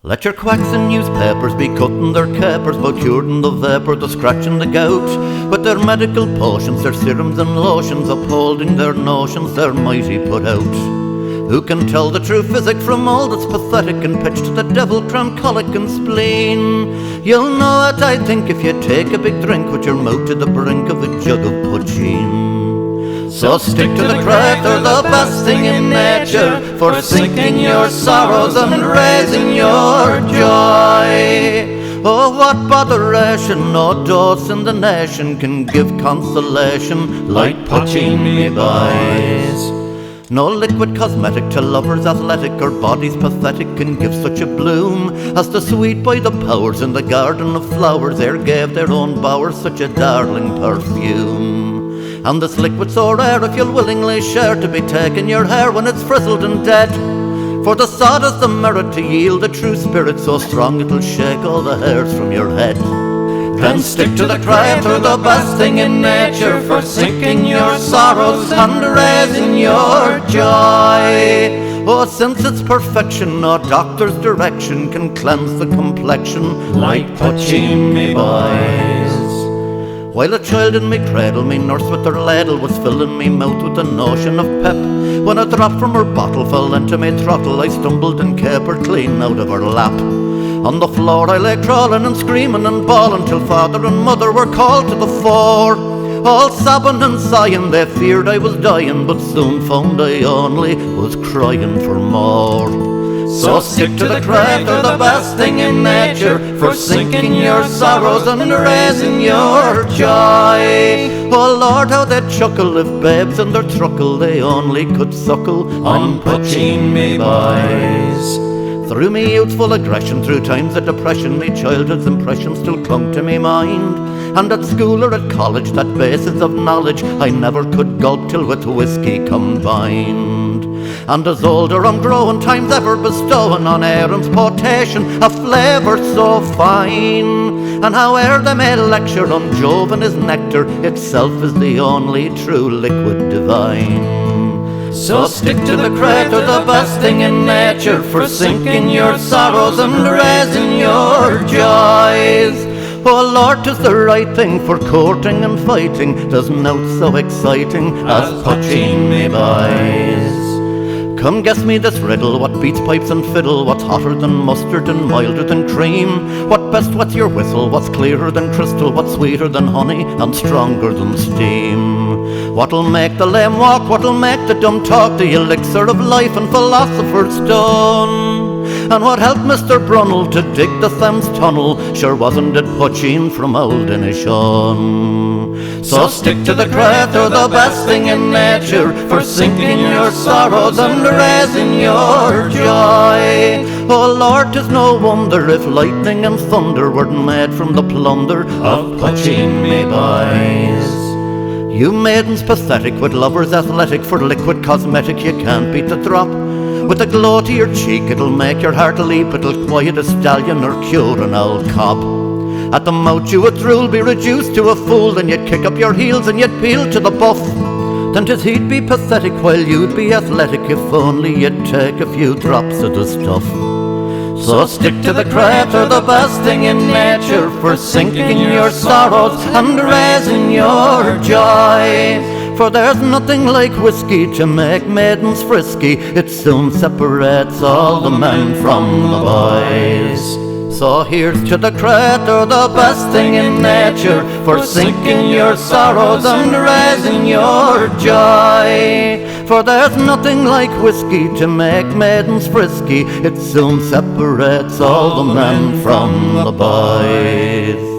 Let your quacks and newspapers be cutting their capers about curing the vapour, the scratch and the gout. With their medical potions, their serums and lotions, upholding their notions, they're mighty put out. Who can tell the true physic from all that's pathetic and pitched to the devil, crown, colic and spleen? You'll know it, I think, if you take a big drink with your mouth to the brink of a jug of poachine. So stick to the craft, they're the best thing in nature, for sinking your sorrows and raising your joy. Oh, what botheration, no dose in the nation can give consolation like poaching, me boys. No liquid cosmetic to lovers athletic or bodies pathetic can give such a bloom as the sweet by the powers in the garden of flowers ere gave their own bowers such a darling perfume. And this liquid so rare, if you'll willingly share, to be taken your hair when it's frizzled and dead. For the sod has the merit to yield a true spirit so strong it'll shake all the hairs from your head. Then stick to the craft, they're the best thing in nature, for sinking your sorrows and raising your joy. Oh, since its perfection, no doctor's direction can cleanse the complexion like poaching, me boys. While a child in me cradle, me nurse with her ladle was filling me mouth with the notion of pep. When a drop from her bottle fell into me throttle, I stumbled and capered clean out of her lap. On the floor I lay crawling and screaming and bawling till father and mother were called to the fore. All sobbing and sighing, they feared I was dying, but soon found I only was crying for more. So stick to the craft, they're the best thing in nature, for sinking your sorrows and raising your joy. Oh Lord, how they'd chuckle if babes in their truckle they only could suckle on poaching, me boys. Through me youthful aggression, through times of depression, me childhood's impression still clung to me mind. And at school or at college, that basis of knowledge I never could gulp till with whiskey combined. And as older I'm growing, time's ever bestowing on Aaron's potation a flavour so fine. And howe'er they may lecture on Jove and his nectar, itself is the only true liquid divine. So stick to the craft, they're the best thing in nature, for sinking your sorrows and raising your joys. Oh Lord, 'tis the right thing for courting and fighting, there's nought so exciting as poaching, me boys. Come guess me this riddle, what beats pipes and fiddle, what's hotter than mustard and milder than cream? What best wets your whistle, what's clearer than crystal, what's sweeter than honey and stronger than steam? What'll make the lame walk, what'll make the dumb talk, the elixir of life and philosopher's stone? And what helped Mr. Brunel to dig the Thames tunnel, sure wasn't it poaching from old Inishawn? So stick to the craft, they're the best thing in nature, for sinking your sorrows and raising your joy. Oh Lord, 'tis no wonder if lightning and thunder were made from the plunder of poaching, me boys. You maidens pathetic, with lovers athletic, for liquid cosmetic you can't beat the drop. With a glow to your cheek it'll make your heart leap, it'll quiet a stallion or cure an old cob. At the mouth you would drool, be reduced to a fool, then you'd kick up your heels and you'd peel to the buff. Then 'tis he'd be pathetic while you'd be athletic, if only you'd take a few drops of the stuff. So stick to the craft, they're the best thing in nature, for sinking your sorrows and raising your joy. For there's nothing like whiskey to make maidens frisky, it soon separates all the men from the boys. So here's to the craft, they're the best thing in nature, for sinking your sorrows and raising your joy. For there's nothing like whiskey to make maidens frisky, it soon separates all the men from the boys.